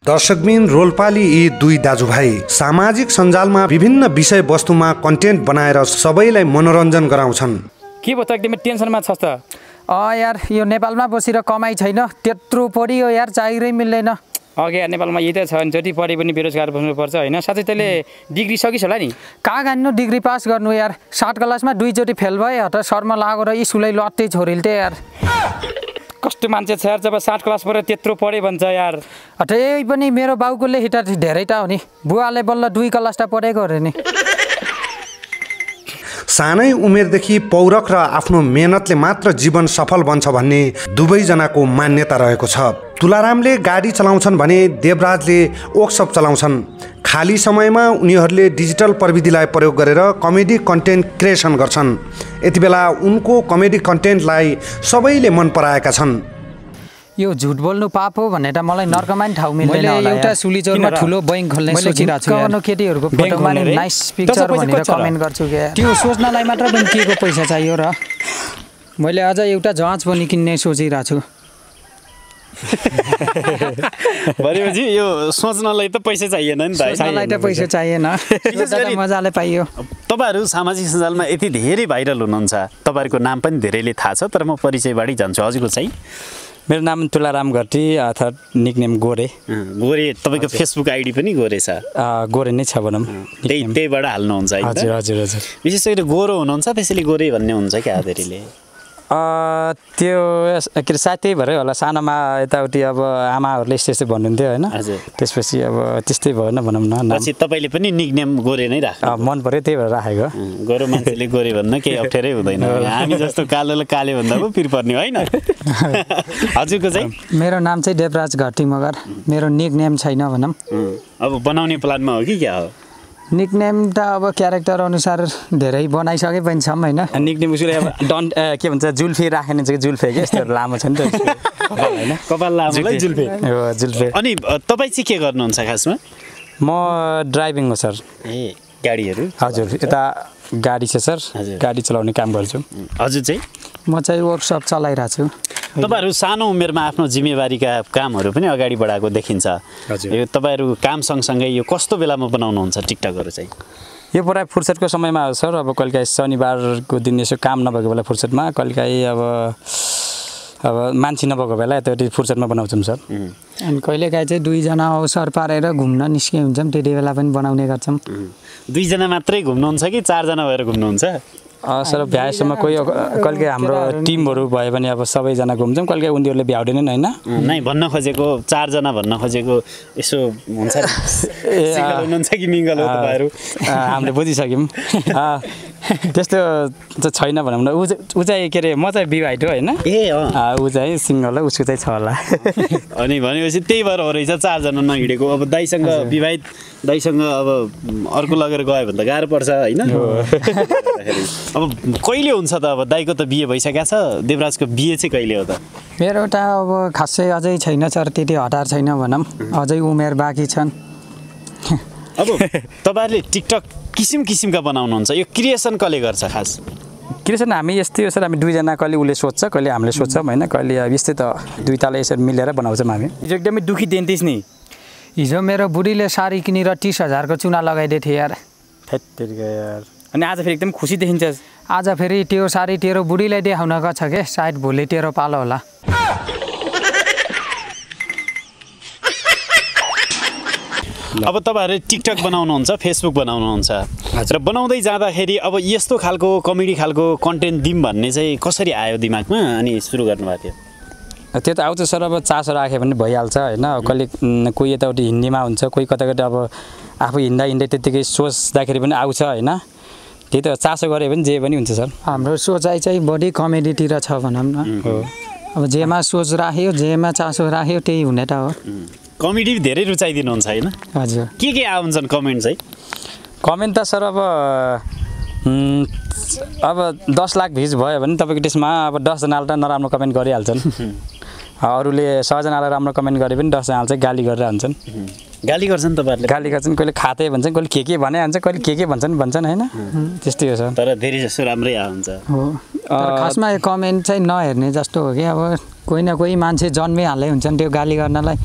दर्शकबिन रोल्पाली यी दुई दाजुभाइ सामाजिक सञ्जालमा विभिन्न विषय वस्तुमा कन्टेन्ट बनाएर सबैलाई मनोरञ्जन गराउँछन्। के भयो त एकदमै टेन्सनमा छस् त? यार यो नेपालमा बसेर कमाइ छैन, त्यत्रो पढियो यार, चाकरी मिल्दैन। अघि नेपालमा यही त छ, जति पढे पनि बेरोजगार बस्नुपर्छ होइन। साथै तैँले डिग्री सकिस् होला नि? कहाँ गान्नु डिग्री पास गर्नु यार, 7 क्लासमा 2 चोटि फेल भए हट शर्मा लागेर स्कुलै लट्टै छोडिल त्यो यार। कस्तो मान्छे छ यार, जब 7 क्लास पढेर त्यत्रो पढे भन्छ यार। हट यही पनि मेरो बाउकोले हिटा धेरै त हो नि, बुवाले बल्ल 2 क्लास त पढेको अरे नि। सानै उमेरदेखि पौरख र आफ्नो मेहनतले मात्र जीवन सफल बन्छ भन्ने दुवैजनाको मान्यता रहेको छ। तुलारामले गाडी चलाउँछन् भने देवराजले वर्कसप चलाउँछन्। खाली समयमा उनीहरूले डिजिटल प्रविधिलाई प्रयोग गरेर कमेडी कन्टेन्ट क्रिएसन गर्छन्। यति बेला उनको कमेडी कन्टेन्टलाई सबैले मन पराएका छन्। यो झुट बोल्नु पाप हो भनेर मलाई नर्कमान ठाउँ मिल्दैन होला। एउटा सुलीचौरमा ठुलो बैंक खोल्ने सोचिरहेको छु यार। केटीहरूको फोटोमा नाइस पिक्चर भनेर कमेन्ट गर्छु के। त्यो सोच्नलाई मात्र पनि केको पैसा चाहियो र? मैले अझ एउटा जहाज पनि किन्ने सोचिरहेको छु। भनेपछि यो सोच्नलाई त पैसा चाहिएन नि त? सोच्नलाई त पैसा चाहिएन, मजाले पाइयो। तपाईँहरू सामाजिक सञ्जालमा यति धेरै भाइरल हुनुहुन्छ, तपाईँहरूको नाम पनि धेरैले थाहा छ, तर म परिचयबाटै जान्छु। हजुरको चाहिँ? मेरो नाम तुलाराम घटी अर्थात् निकनेम गोरे। गोरे, तपाईँको फेसबुक आइडी पनि गोरे छ? गोरे नै छ भनौँ। त्यहीबाट हाल्नुहुन्छ है? हजुर हजुर हजुर। विशेष गरी गोरो हुनुहुन्छ त्यसैले गोरे भन्ने हुन्छ क्या धेरैले? त्यो के अरे सायद त्यही भएरै होला, सानोमा यताउति अब आमाहरूले यस्तै भन्नुहुन्थ्यो होइन। त्यसपछि अब त्यस्तै भएन भनौँ न। पछि तपाईँले पनि निकनेम गोरे नै राख्नु मन पऱ्यो, त्यही भएर राखेको। गोरो मान्छेले गोरे भन्न केही अप्ठ्यारै हुँदैन, हामी जस्तो कालोले काले भन्दा पो पिर पर्ने होइन। हजुरको चाहिँ? मेरो नाम चाहिँ देवराज घटी मगर, मेरो निकनेम छैन भनौँ। अब बनाउने प्लानमा हो कि क्या हो? निकनेम त अब क्यारेक्टर अनुसार धेरै बनाइसके पनि छौँ होइन। निकनेम उसले अब डन्ट के भन्छ जुल्फे राखेन चाहिँ जुल्फे के यस्तो लामो छ नि त होइन, कपाल लामोलाई जुल्फे। हो जुल्फे। अनि तपाईँ चाहिँ के गर्नुहुन्छ खासमा? म ड्राइभिङ हो सर। ए गाडीहरू? हजुर, यता गाडी छ सर, गाडी चलाउने काम गर्छु। हजुर चाहिँ? म चाहिँ वर्कसप चलाइरहेको छु। तपाईँहरू सानो उमेरमा आफ्नो जिम्मेवारीका कामहरू पनि अगाडि बढाएको देखिन्छ। यो तपाईँहरू काम सँगसँगै यो कस्तो बेलामा बनाउनुहुन्छ टिकटकहरू चाहिँ? यो पुरा फुर्सदको समयमा हो सर। अब कहिलेकाहीँ शनिबारको दिन यसो काम नभएको बेला फुर्सदमा, कहिलेकाहीँ अब मान्छे नभएको बेला यताउति फुर्सदमा बनाउँछौँ सर। अनि कहिलेकाहीँ चाहिँ 2 जना अवसर पारेर घुम्न निस्के हुन्छौँ, त्यति बेला पनि बनाउने गर्छौँ। 2 जना मात्रै घुम्नुहुन्छ कि 4 जना भएर घुम्नुहुन्छ? सर भ्याएसम्म कोही कहिलेकाहीँ हाम्रो टिमहरू भयो भने अब सबैजना घुम्छौँ, कहिलेकाहीँ उनीहरूले भ्याउँदैनन् होइन। नै भन्न खोजेको 4 जना भन्न खोजेको यसो हुन्छ हुनुहुन्छ कि मिङ्गल हो तपाईँहरू? हामीले बुझिसक्यौँ त्यस्तो चाहिँ छैन भनौँ न। ऊ चाहिँ के अरे म चाहिँ विवाहित हो होइन। ए ऊ चाहिँ सिङ्गल हो, उसको चाहिँ छ होला। अनि भनेपछि त्यही भएर हो रहेछ 4 जना नहिँडेको। अब दाइसँग विवाहित दाइसँग अब अर्को लगेर गयो भने त गाह्रो पर्छ होइन। अब कहिले हुन्छ त? अब दाइको त बिहे भइसकेको छ, देवराजको बिहे चाहिँ कहिले हो त? मेरो त अब खासै अझै छैन सर, त्यति हतार छैन भनौँ, अझै उमेर बाँकी छन्। अब तपाईँहरूले टिकटक किसिम किसिमका बनाउनुहुन्छ, यो क्रिएसन कसले गर्छ खास? क्रिएसन हामी यस्तै हो सर, हामी 2 जना, कहिले उसले सोध्छ कहिले हामीले सोध्छौँ होइन। कहिले अब यस्तै त 2 ताले यसरी मिलेर बनाउँछौँ हामी। हिजो एकदमै दुखी दिन थिइस् नि? हिजो मेरो बुढीले साडी किनेर 30,000 को चुना लगाइदिएको थियो यार। यार। अनि आज फेरि एकदम खुसी देखिन्छस्? आज फेरि त्यो साडी तेरो बुढीलाई देखाउन गछ के, सायद भोलि तेरो पालो होला। अब तपाईँहरू टिकटक बनाउनुहुन्छ, फेसबुक बनाउनुहुन्छ र बनाउँदै जाँदाखेरि अब यस्तो खालको कमेडी खालको कन्टेन्ट दिउँ भन्ने चाहिँ कसरी आयो दिमागमा अनि सुरु गर्नुभएको थियो? त्यो त आउँछ सर, अब चासो राख्यो भने भइहाल्छ होइन। कहिले कोही यताउति हिन्दीमा हुन्छ, कोही कता कता अब आफू हिँड्दा त्यत्तिकै सोच्दाखेरि पनि आउँछ होइन। त्यही त चासो गऱ्यो भने जे पनि हुन्छ सर। हाम्रो सोचाइ चाहिँ बढी कमेडीतिर छ भनौँ न। अब जेमा सोच राख्यो, जेमा चासो राख्यो त्यही हुने त हो। कमेडी धेरै रुचाइदिनुहुन्छ होइन? हजुर। के आउँछन् कमेन्ट चाहिँ? कमेन्ट त सर अब 10 लाख भ्युज भयो भने तपाईँको त्यसमा अब 10 जनाले त नराम्रो कमेन्ट गरिहाल्छन्। अरूले 100 जनालाई राम्रो कमेन्ट गरे पनि 10 जनाले चाहिँ गाली गरेर हुन्छन्। गाली गर्छन् तपाईँहरूले? गाली गर्छन्, कहिले खाते भन्छन्, कहिले के भने हान्छ, कहिले के भन्छन् होइन। त्यस्तै हो सर। तर धेरै जसो राम्रै आउँछ। हो, खासमा कमेन्ट चाहिँ नहेर्ने जस्तो हो कि अब कोही न कोही मान्छे जन्मिहाल्दै हुन्छन् त्यो गाली गर्नलाई।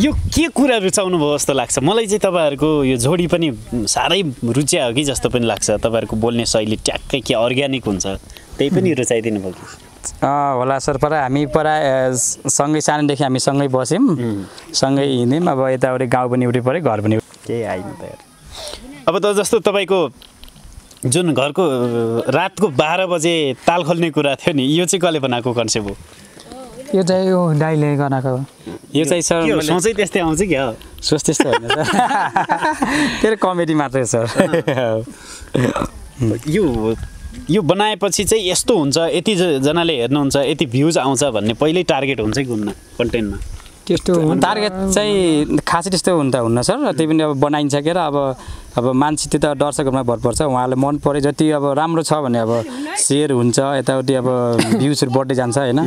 यो के कुरा रुचाउनु भयो जस्तो लाग्छ मलाई चाहिँ तपाईँहरूको यो जोडी पनि साह्रै रुच्या हो कि जस्तो पनि लाग्छ। तपाईँहरूको बोल्ने शैली ट्याक्कै के अर्ग्यानिक हुन्छ त्यही पनि रुचाइदिनु भयो कि? होला सर, हामी सँगै सानोदेखि हामी सँगै बस्यौँ, सँगै हिँड्यौँ। अब यताउति गाउँ पनि एउटै पऱ्यो, घर पनि केही आइन त यार। अब त जस्तो तपाईँको जुन घरको रातको 12 बजे ताल खोल्ने कुरा थियो नि, यो चाहिँ कसले बनाएको कन्सेप्ट हो? यो चाहिँ यो दाइले बनाएको हो। यो चाहिँ सर सोचै त्यस्तै आउँछ क्या? सोच त्यस्तो होइन सर, त्यो कमेडी मात्रै सर। यो बनाएपछि चाहिँ यस्तो हुन्छ, यति जनाले हेर्नुहुन्छ, यति भ्युज आउँछ भन्ने पहिल्यै टार्गेट हुन्छ कि हुन्न कन्टेन्टमा? त्यस्तो टार्गेट चाहिँ खासै त्यस्तो हुन्न सर। त्यही पनि अब बनाइन्छ के र अब मान्छे त्यो त दर्शकहरूमा भर पर्छ, उहाँलाई मन पऱ्यो जति अब राम्रो छ भने अब सेयर हुन्छ, यताउति अब भ्युजहरू बढ्दै जान्छ होइन।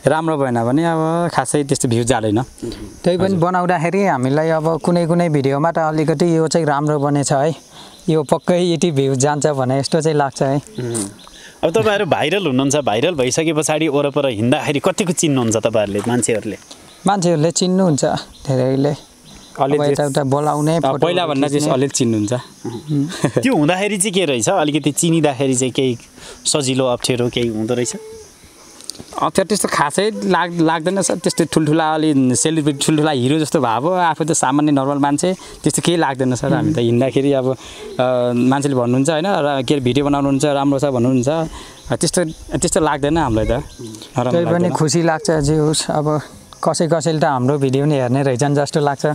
राम्रो भएन भने अब खासै त्यस्तो भ्युज जाँदैन। त्यही पनि बनाउँदाखेरि हामीलाई अब कुनै भिडियोमा त अलिकति यो चाहिँ राम्रो बनेछ है, यो पक्कै यति भ्युज जान्छ भने यस्तो चाहिँ लाग्छ है। अब तपाईँहरू भाइरल हुनुहुन्छ, भाइरल भइसके पछाडि वरपर हिँड्दाखेरि कतिको चिन्नुहुन्छ तपाईँहरूले? मान्छेहरूले चिन्नुहुन्छ, धेरैले यता बोलाउने पहिला भन्दा चाहिँ अलिअलि चिन्नुहुन्छ। त्यो हुँदाखेरि चाहिँ के रहेछ, अलिकति चिनिँदाखेरि चाहिँ केही सजिलो अप्ठ्यारो केही हुँदो रहेछ? अप्ठ्यारो त्यस्तो खासै लाग्दैन सर। त्यस्तो ठुल्ठुला अलि सेलिब्रेटी ठुल्ठुला हिरो जस्तो भए अब आफू त सामान्य नर्मल मान्छे, त्यस्तो केही लाग्दैन सर। हामी त हिँड्दाखेरि अब मान्छेले भन्नुहुन्छ होइन, के अरे भिडियो बनाउनुहुन्छ राम्रो छ भन्नुहुन्छ, त्यस्तो लाग्दैन हामीलाई त। त्यही पनि खुसी लाग्छ जे होस्, अब कसैले त हाम्रो भिडियो नि हेर्ने रहेछन् जस्तो लाग्छ।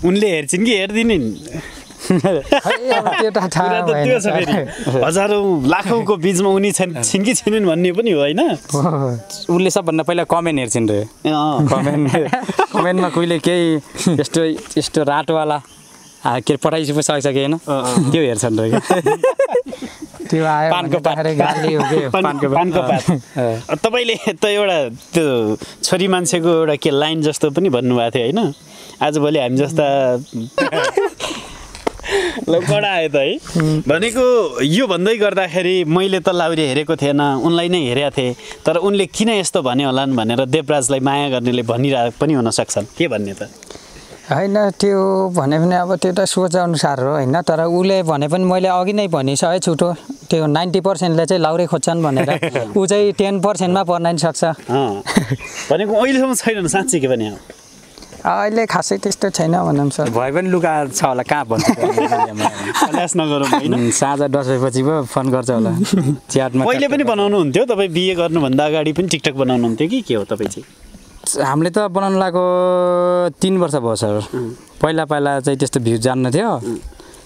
उनले हेर्छिन् कि हेर्दिनन्? हजारौँ लाखौँको बिचमा उनी छिन् कि छैनन् भन्ने पनि हो होइन। उसले सबभन्दा पहिला कमेन्ट हेर्छन् रे। कमेन्टमा कोहीले केही यस्तो राटोवाला के अरे पठाइसकेको छ कि होइन, त्यो हेर्छन् रे। त्यो आयो पानको पात। तपाईँले त एउटा त्यो छोरी मान्छेको एउटा के लाइन जस्तो पनि भन्नुभएको थियो होइन, आजभोलि हामी जस्ता कडा आयो त है। भनेको यो भन्दै गर्दाखेरि मैले त लाउरी हेरेको थिएन, उनलाई नै हेरेका थिएँ, तर उनले किन यस्तो भन्यो होलान् भनेर देवराजलाई माया गर्नेले भनिरहेको पनि हुन सक्छन्। के भन्ने त होइन, त्यो भने पनि अब त्यो त सोच अनुसार हो होइन, तर उसले भने पनि मैले अघि नै भनिसकेँ छुटो, त्यो 90%ले चाहिँ लाउरे खोज्छन् भनेर, ऊ चाहिँ 10%मा पर्न नि सक्छ। भनेको अहिलेसम्म छैन साँच्चै के भने? अहिले खासै त्यस्तो छैन भनौँ सर। भए पनि लुगा छ होला, कहाँ भन्छ नगरौँ होइन। साँझ 10 बजेपछि पो फोन गर्छ होला च्याटमा। पहिले पनि बनाउनुहुन्थ्यो तपाईँ, बिहे गर्नुभन्दा अगाडि पनि टिकटक बनाउनुहुन्थ्यो कि के हो तपाईँ चाहिँ? हामीले त बनाउनु लागेको 3 वर्ष भयो सर। पहिला चाहिँ त्यस्तो भ्युज जान्नु थियो,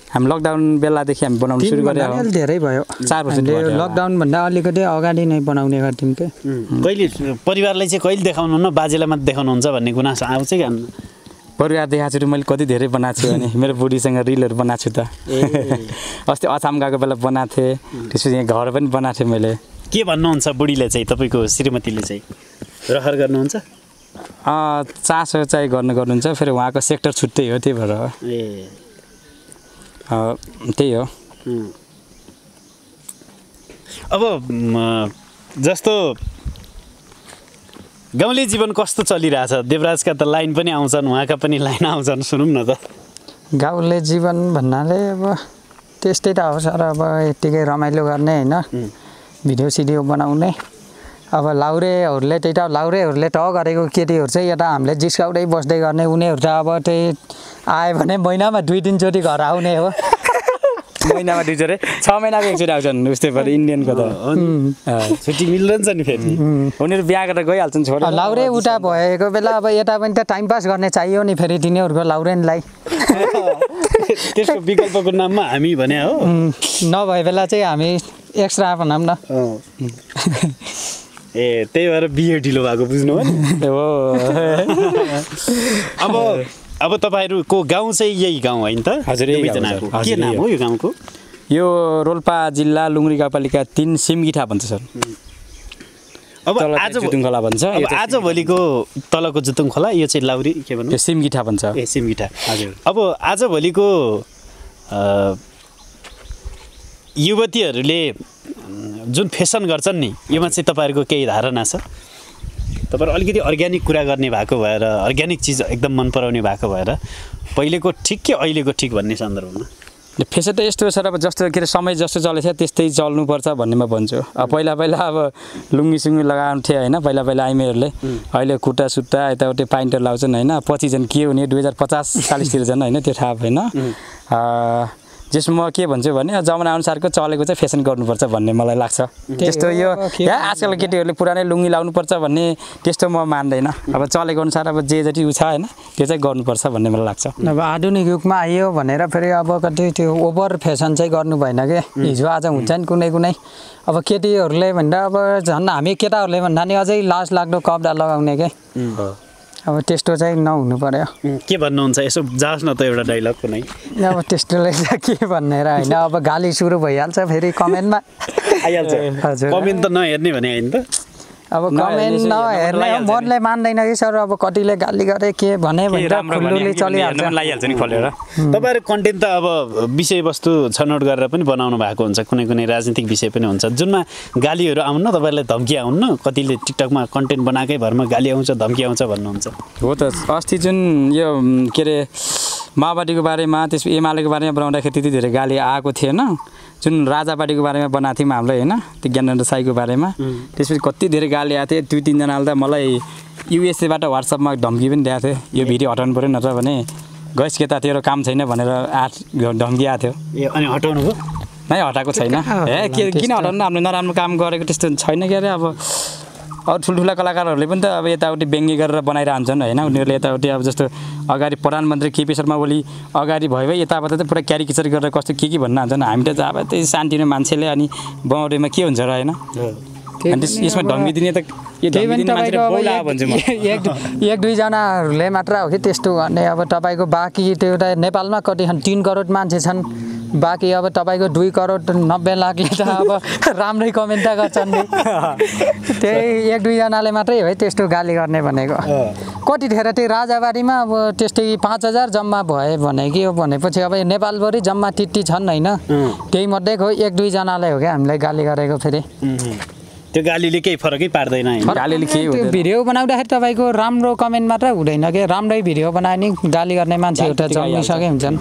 हामी लकडाउन बेलादेखि हामी बनाउनु सुरु गरेँ। धेरै भयो, 4 वर्ष। लकडाउनभन्दा अलिकति अगाडि नै बनाउने गर्थ्यौँ के। कहिले परिवारलाई चाहिँ कहिले देखाउनुहुन्न, बाजेलाई मात्र देखाउनुहुन्छ भन्ने गुनासो आउँछ कि आउनु? परिवार देखाएको छु, मैले कति धेरै बनाएको छु भने मेरो बुढीसँग रिलहरू बनाएको छु त। अस्ति अछाम गएको बेला बनाएको थिएँ, त्यसपछि यहाँ घर पनि बनाएको थिएँ मैले। के भन्नुहुन्छ बुढीले चाहिँ, तपाईँको श्रीमतीले चाहिँ रहर गर्नुहुन्छ? चासो चाहिँ गर्नुहुन्छ, फेरि उहाँको सेक्टर छुट्टै हो, त्यही भएर त्यही हो। अब जस्तो गाउँले जीवन कस्तो चलिरहेछ? देवराजका त लाइन पनि आउँछन्, उहाँका पनि लाइन आउँछन्, सुनौँ न त। गाउँले जीवन भन्नाले अब त्यस्तै त हो सर, अब यत्तिकै रमाइलो गर्ने होइन, भिडियो बनाउने। अब लाउरेहरूले त्यही त लाउरेहरूले टक गरेको केटीहरू चाहिँ यता हामीले जिस्काउँदै बस्दै गर्ने, उनीहरू त अब त्यही आयो भने महिनामा 2-3 चोटि घर आउने हो। महिनामा 2 चोटि, 6 महिनाको एकचोटि आउँछन् उस्तै पऱ्यो इन्डियनको त। छुट्टी मिल्दैन नि फेरि, उनीहरू बिहा गरेर गइहाल्छन् छोडेर। लाउरे उता भएको बेला अब यता पनि त टाइम पास गर्ने चाहियो नि फेरि तिनीहरूको लाउरेनलाई। त्यसको विकल्पको नाममा हामी भने हो, नभए बेला चाहिँ हामी एक्स्ट्रा भनौँ न। ए त्यही भएर बिहे ढिलो भएको बुझ्नु हो नि। अब तपाईँहरूको गाउँ चाहिँ यही गाउँ होइन त? हजुर, के नाम हो यो गाउँको? यो रोल्पा जिल्ला लुङरी गाउँपालिका 3 सिमगिठा भन्छ सर। अब आज जुतुङ खोला भन्छ, आजभोलिको तलको जुतुङ खोला, यो चाहिँ लाउरी के भन्नु? सिमगिठा भन्छ। ए सिमगिठा, हजुर। अब आजभोलिको युवतीहरूले जुन फेसन गर्छन् नि योमा चाहिँ तपाईँहरूको केही धारणा छ तपाईँहरू अलिकति अर्ग्यानिक कुरा गर्ने भएको भएर अर्ग्यानिक चिज एकदम मन पराउने भएको भएर पहिलेको ठिक कि अहिलेको ठिक भन्ने सन्दर्भमा फेसन त यस्तो छ र अब जस्तो के अरे समय जस्तो चलेछ त्यस्तै चल्नुपर्छ भन्ने म भन्छु पहिला अब लुङ्गी लगाउँथे होइन पहिला आइमेहरूले अहिले खुट्टा सुट्टा यताउति पाइन्टर लाउँछन् होइन पछि झन् के हुने 2050-40 झन् होइन त्यो थाहा होइन जसमा म के भन्छु भने जमाना अनुसारको चलेको चाहिँ फेसन गर्नुपर्छ भन्ने मलाई लाग्छ त्यस्तो यो आजकल केटीहरूले पुरानै लुङ्गी लाउनुपर्छ भन्ने त्यस्तो म मान्दैन अब चलेको अनुसार अब जे जति उ छ होइन त्यो चाहिँ गर्नुपर्छ भन्ने मलाई लाग्छ अब आधुनिक युगमा आयो भनेर फेरि अब कति त्यो ओभर फेसन चाहिँ गर्नु भएन के हिजो आज हुन्छ नि कुनै अब केटीहरूले भन्दा अब झन् हामी केटाहरूले भन्दा नि अझै लाज लाग्दो कपडा लगाउने के अब त्यस्तो चाहिँ नहुनु पर्यो के भन्नुहुन्छ यसो जाओस् न त एउटा डाइलग कुनै अब त्यस्तोले के भनेर होइन अब गाली सुरु भइहाल्छ फेरि कमेन्टमा आइहाल्छ कमेन्ट त नहेर्ने भने होइन त अब कमेन्ट नहेर्ने मनले मान्दैन कि सर अब कतिले गाली गरे के भने फुल्लुले चलिहाल्छ नि खोलेर तपाईँहरू कन्टेन्ट त अब विषयवस्तु छनौट गरेर पनि बनाउनु भएको हुन्छ कुनै राजनीतिक विषय पनि हुन्छ जुनमा गालीहरू आउन्न तपाईँहरूलाई धम्की आउन्न कतिले टिकटकमा कन्टेन्ट बनाएकै भरमा गाली आउँछ धम्की आउँछ भन्नुहुन्छ हो त अस्ति जुन यो के अरे माओवादीको बारेमा त्यस एमालेको बारेमा बनाउँदाखेरि त्यति धेरै गाली आएको थिएन जुन राजापार्टीको बारेमा बनाएको थियौँ हामीले होइन त्यो ज्ञानेन्द्र साईको बारेमा त्यसपछि कति धेरै गाली आएको थियो 2-3 जनाले त मलाई युएसएबाट व्हाट्सएपमा धम्की पनि दिएको थियो यो भिडियो हटाउनु पऱ्यो नत्र भने गइस के त तेरो काम छैन भनेर धम्की आएको थियो अनि हटाउनु भयो नै हटाएको छैन किन हटाउनु हामीले नराम्रो काम गरेको त्यस्तो छैन के अरे अब अरू ठुल्ठुला कलाकारहरूले पनि त अब यताउति व्यङ्ग्य गरेर बनाइरहन्छन् होइन उनीहरूले यताउति अब जस्तो अगाडि प्रधानमन्त्री केपी शर्मा ओली अगाडि भयो यताबाट त पुरा क्यारिकेचर गरेर कस्तो के भन्न हान्छन् हामी त अब त्यही शान्तिनो मान्छेले अनि बाउडीमा के हुन्छ र होइन अनि यसमा धम्की दिने त एक दुईजनाहरूले मात्र हो कि त्यस्तो गर्ने अब तपाईँको बाँकी त्यो एउटा नेपालमा कति 3 करोड मान्छे छन् बाँकी अब तपाईँको 2 करोड 90 लाखले त अब राम्रै कमेन्ट त गर्छन् नि त्यही 1-2 जनाले मात्रै हो त्यस्तो गाली गर्ने भनेको कतिखेर त्यो राजाबारीमा अब त्यस्तै 5000 जम्मा भयो भने के हो भनेपछि अब नेपालभरि जम्मा त्यति छन् होइन त्यही मध्येको 1-2 जनाले हो क्या हामीलाई गाली गरेको फेरि त्यो गालीले केही फरकै पार्दैन गालीले के त्यो भिडियो बनाउँदाखेरि तपाईँको राम्रो कमेन्ट मात्र हुँदैन के राम्रै भिडियो बनायो नि गाली गर्ने मान्छेहरू त जन्मिसके हुन्छन्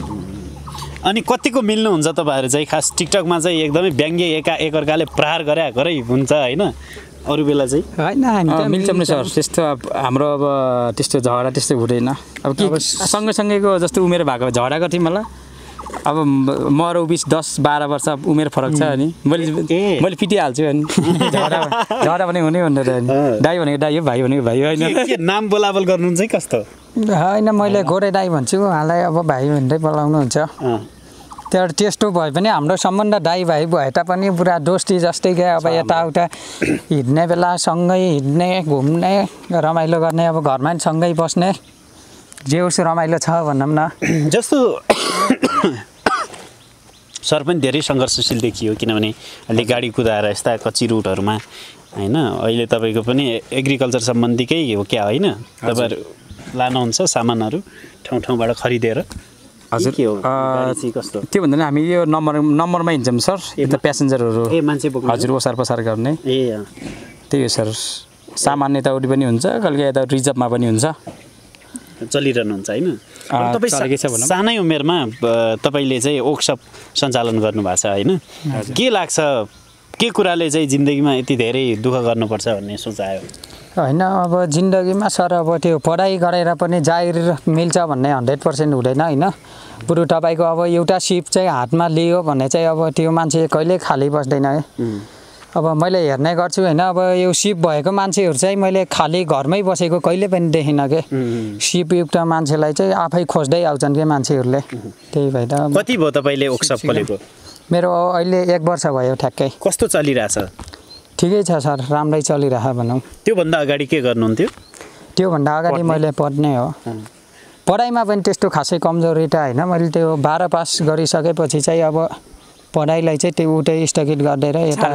अनि कतिको मिल्नुहुन्छ तपाईँहरू चाहिँ खास टिकटकमा चाहिँ एकदमै व्यङ्ग्य एकअर्काले प्रहार गरे हुन्छ होइन अरू बेला चाहिँ होइन मिल्छ नि सर त्यस्तो अब हाम्रो अब त्यस्तो झगडा त्यस्तो हुँदैन अब के सँगैसँगैको जस्तो उमेर भएको झगडा गर्थेँ मलाई अब म र बिच 10-12 वर्ष उमेर फरक छ अनि मैले पिटिहाल्छु अनि झगडा पनि हुने भनेर अनि दाइ भनेको दाइ हो भाइ भनेको भाइ होइन नाम बोलाबल गर्नुहुन्छ है कस्तो होइन मैले गोरे दाइ भन्छु उहाँलाई अब भाइ भनेरै बोलाउनुहुन्छ त्यस्तो भए पनि हाम्रो सम्बन्ध दाइ भाइ भए तापनि पुरा दोस्ती जस्तै क्या अब यताउता हिँड्ने बेला सँगै हिँड्ने घुम्ने रमाइलो गर्ने अब घरमा पनि सँगै बस्ने जे उसो रमाइलो छ भनौँ न जस्तो सर पनि धेरै सङ्घर्षशील देखियो किनभने अलि गाडी कुदाएर यस्ता कच्ची रुटहरूमा होइन अहिले तपाईँको पनि एग्रिकल्चर सम्बन्धीकै हो क्या होइन तपाईँहरू लानुहुन्छ सामानहरू ठाउँबाट खरिदेर हजुर के हो कस्तो त्यो भन्दा हामी यो नम्बरमा हिँड्छौँ सर यता प्यासेन्जरहरू मान्छे बोक्नु हजुर ओसार पसार गर्ने त्यही हो सर सामान यताउति पनि हुन्छ कहिले यता रिजर्भमा पनि हुन्छ चलिरहनुहुन्छ होइन तपाईँ सानै उमेरमा तपाईँले चाहिँ वर्कसप सञ्चालन गर्नुभएको छ होइन के लाग्छ के कुराले चाहिँ जिन्दगीमा यति धेरै दुःख गर्नुपर्छ भन्ने सोच आयो होइन अब जिन्दगीमा सर अब त्यो पढाइ गरेर पनि जाहिर मिल्छ भन्ने 100% हुँदैन होइन बरु तपाईँको अब एउटा सिप चाहिँ हातमा लियो भने चाहिँ अब त्यो मान्छे कहिले खाली बस्दैन है अब मैले हेर्ने गर्छु होइन अब यो सिप भएको मान्छेहरू चाहिँ मैले खाली घरमै बसेको कहिले पनि देखिनँ के सिपयुक्त मान्छेलाई चाहिँ आफै खोज्दै आउँछन् के मान्छेहरूले त्यही भएर कति भयो तपाईँले वर्कसप खोलेको मेरो अहिले 1 वर्ष भयो ठ्याक्कै कस्तो चलिरहेछ ठिकै छ सर राम्रै चलिरहेको भनौँ त्योभन्दा अगाडि के गर्नुहुन्थ्यो त्योभन्दा अगाडि मैले पढ्ने हो पढाइमा पनि त्यस्तो खासै कमजोरी त होइन मैले त्यो 12 पास गरिसकेपछि चाहिँ अब पढाइलाई चाहिँ त्यो उतै स्थगित गरिदिएर यता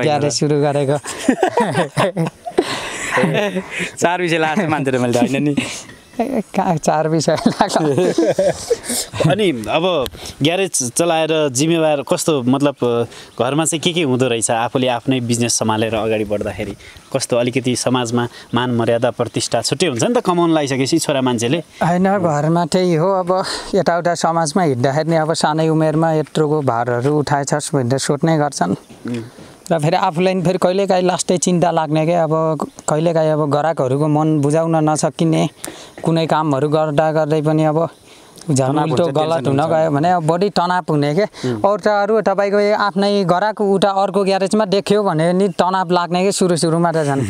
ग्यारेज सुरु गरेको 4 विषय लाग्छ मान्छेले मैले होइन नि कहाँ 4 विषय लाग्छ। अनि अब ग्यारेज चलाएर जिम्मेवार कस्तो मतलब घरमा चाहिँ के हुँदो रहेछ आफूले आफ्नै बिजनेस सम्हालेर अगाडि बढ्दाखेरि कस्तो अलिकति समाजमा मान मर्यादा प्रतिष्ठा छुट्टै हुन्छ नि त कमाउन लागिसकेपछि छोरा मान्छेले होइन घरमा त्यही हो अब यताउता समाजमा हिँड्दाखेरि अब सानै उमेरमा यत्रोको भारहरू उठाएछस् भनेर सोध्ने गर्छन् र फेरि आफूलाई फेरि कहिलेकाहीँ लास्टै चिन्ता लाग्ने क्या अब कहिलेकाहीँ अब ग्राहकहरूको मन बुझाउन नसकिने कुनै कामहरू गर्दा गर्दै पनि अब झन् उल्टो गलत हुन गयो भने अब बढी तनाव हुने के अरू तपाईँको आफ्नै ग्राहक उता अर्को ग्यारेजमा देख्यो भने नि तनाव लाग्ने कि सुरुमा त झन्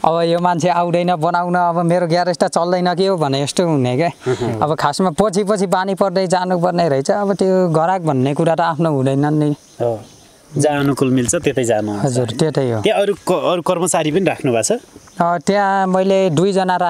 अब यो मान्छे आउँदैन बनाउन अब मेरो ग्यारेज त चल्दैन के हो भने यस्तो हुने क्या अब खासमा पछि बानी पर्दै जानुपर्ने रहेछ अब त्यो ग्राहक भन्ने कुरा त आफ्नो हुँदैन नि जहाँ अनुकूल मिल्छ त्यतै जानु हजुर त्यतै हो त्यहाँ अरू कर्मचारी पनि राख्नु भएको छ त्यहाँ मैले 2 जना